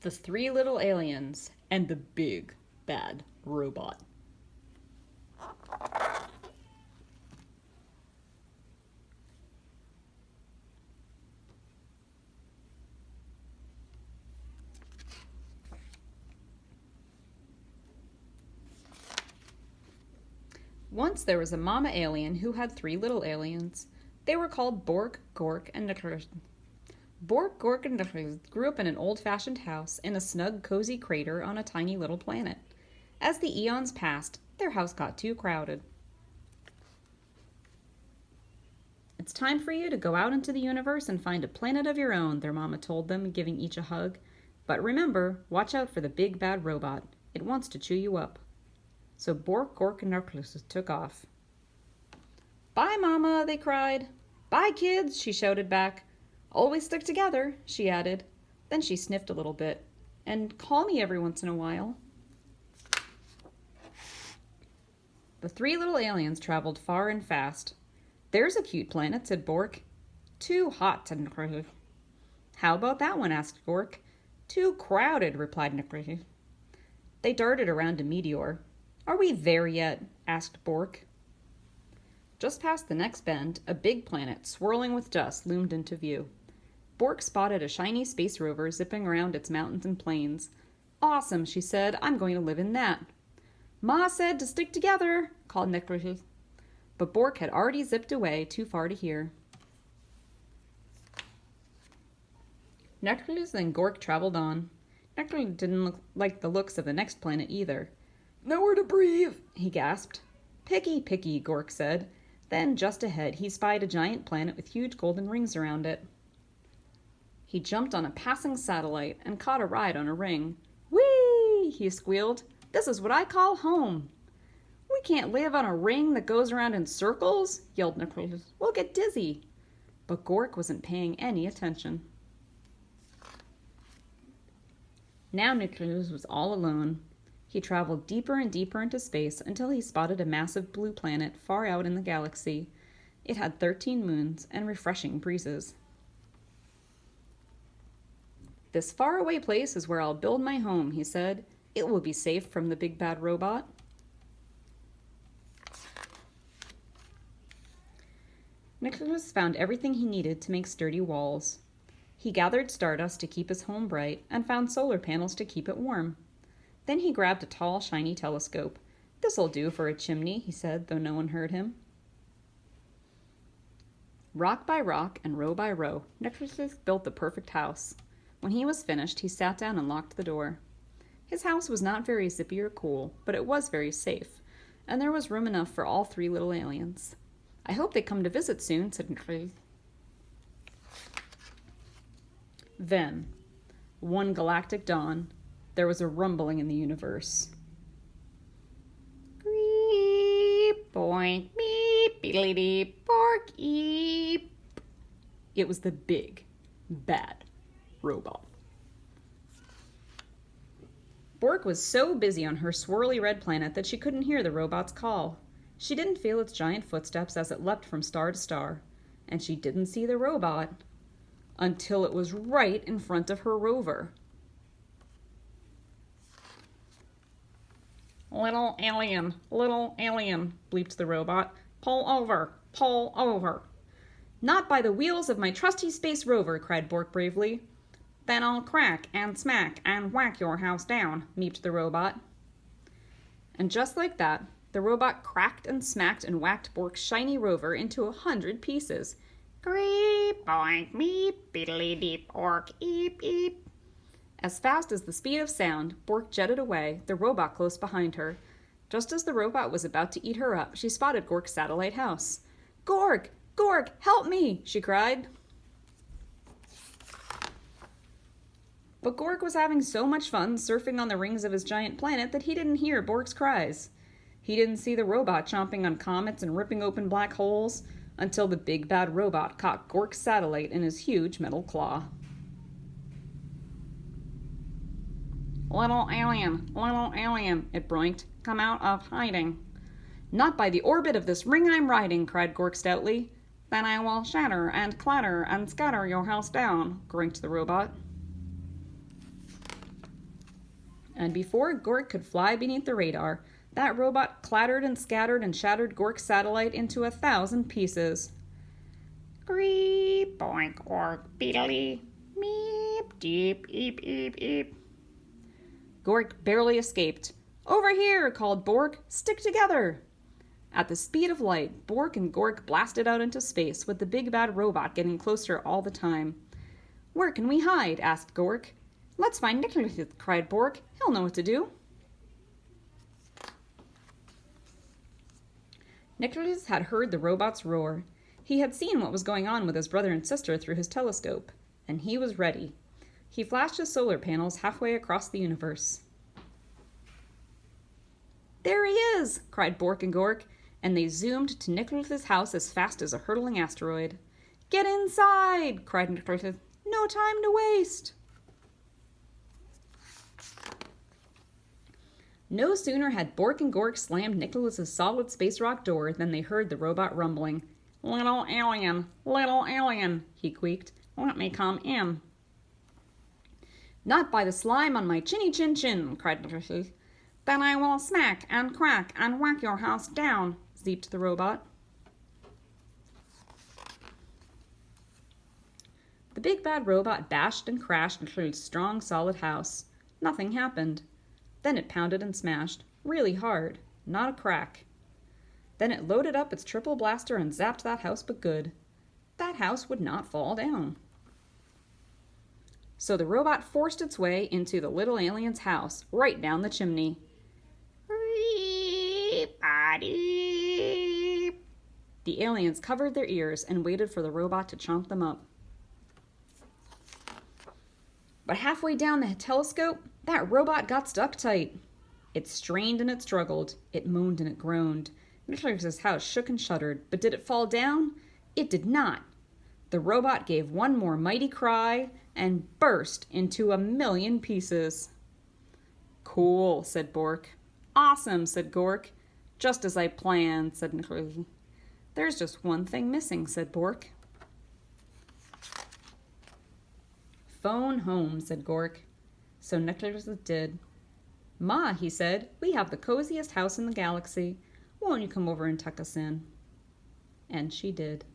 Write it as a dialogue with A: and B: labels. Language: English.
A: The Three Little Aliens and the Big Bad Robot. Once there was a mama alien who had three little aliens. They were called Bork, Gork, and Nicholas. Bork, Gork, and Nicholas grew up in an old-fashioned house in a snug, cozy crater on a tiny little planet. As the eons passed, their house got too crowded. It's time for you to go out into the universe and find a planet of your own, their mama told them, giving each a hug. But remember, watch out for the big bad robot. It wants to chew you up. So Bork, Gork, and Nicholas took off. Bye, Mama, they cried. Bye, kids, she shouted back. Always stick together, she added. Then she sniffed a little bit. And call me every once in a while. The three little aliens traveled far and fast. There's a cute planet, said Bork. Too hot, said Nicholas. How about that one, asked Gork. Too crowded, replied Nicholas. They darted around a meteor. Are we there yet? Asked Bork. Just past the next bend, a big planet swirling with dust loomed into view. Bork spotted a shiny space rover zipping around its mountains and plains. Awesome, she said. I'm going to live in that. Ma said to stick together, called Nicholas. But Bork had already zipped away too far to hear. Nicholas and Gork traveled on. Nicholas didn't look like the looks of the next planet either. Nowhere to breathe, he gasped. Picky, picky, Gork said. Then, just ahead, he spied a giant planet with huge golden rings around it. He jumped on a passing satellite and caught a ride on a ring. Whee! He squealed. This is what I call home. We can't live on a ring that goes around in circles, yelled Nicholas. We'll get dizzy. But Gork wasn't paying any attention. Now Nicholas was all alone. He traveled deeper and deeper into space until he spotted a massive blue planet far out in the galaxy. It had 13 moons and refreshing breezes. This faraway place is where I'll build my home, he said. It will be safe from the big bad robot. Nicholas found everything he needed to make sturdy walls. He gathered stardust to keep his home bright and found solar panels to keep it warm. Then he grabbed a tall, shiny telescope. This'll do for a chimney, he said, though no one heard him. Rock by rock and row by row, Nicholas built the perfect house. When he was finished, he sat down and locked the door. His house was not very zippy or cool, but it was very safe, and there was room enough for all three little aliens. I hope they come to visit soon, said Nicholas. Then, one galactic dawn, there was a rumbling in the universe. Creep, boink, beep, beedly bork, eep. It was the big, bad robot. Bork was so busy on her swirly red planet that she couldn't hear the robot's call. She didn't feel its giant footsteps as it leapt from star to star, and she didn't see the robot until it was right in front of her rover. Little alien, bleeped the robot. Pull over, pull over. Not by the wheels of my trusty space rover, cried Bork bravely. Then I'll crack and smack and whack your house down, meeped the robot. And just like that, the robot cracked and smacked and whacked Bork's shiny rover into 100 pieces. Creep, boink, meep, beedly deep, ork, eep, eep. As fast as the speed of sound, Bork jetted away, the robot close behind her. Just as the robot was about to eat her up, she spotted Gork's satellite house. Gork! Gork! Help me! She cried. But Gork was having so much fun surfing on the rings of his giant planet that he didn't hear Bork's cries. He didn't see the robot chomping on comets and ripping open black holes until the big bad robot caught Gork's satellite in his huge metal claw. Little alien, it broinked. Come out of hiding. Not by the orbit of this ring I'm riding, cried Gork stoutly. Then I will shatter and clatter and scatter your house down, grinked the robot. And before Gork could fly beneath the radar, that robot clattered and scattered and shattered Gork's satellite into 1,000 pieces. Greep, boink, ork, beedly, meep, deep, eep, eep, eep. Gork barely escaped. Over here, called Bork. Stick together. At the speed of light, Bork and Gork blasted out into space, with the big bad robot getting closer all the time. Where can we hide? Asked Gork. Let's find Nicholas, cried Bork. He'll know what to do. Nicholas had heard the robot's roar. He had seen what was going on with his brother and sister through his telescope, and he was ready. He flashed his solar panels halfway across the universe. There he is, cried Bork and Gork, and they zoomed to Nicholas's house as fast as a hurtling asteroid. Get inside, cried Nicholas. No time to waste. No sooner had Bork and Gork slammed Nicholas's solid space rock door than they heard the robot rumbling. Little alien, he queaked. Let me come in. Not by the slime on my chinny chin chin, cried Nicholas. Then I will smack and crack and whack your house down, zeeped the robot. The big bad robot bashed and crashed Nicholas's strong, solid house. Nothing happened. Then it pounded and smashed, really hard, not a crack. Then it loaded up its triple blaster and zapped that house but good. That house would not fall down. So the robot forced its way into the little alien's house, right down the chimney. The aliens covered their ears and waited for the robot to chomp them up. But halfway down the telescope, that robot got stuck tight. It strained and it struggled. It moaned and it groaned. Nicholas's house shook and shuddered, but did it fall down? It did not. The robot gave one more mighty cry and burst into 1,000,000 pieces. Cool, said Bork. Awesome, said Gork. Just as I planned, said Nicholas. There's just one thing missing, said Bork. Phone home, said Gork. So Nicholas did. Ma, he said, we have the coziest house in the galaxy. Won't you come over and tuck us in? And she did.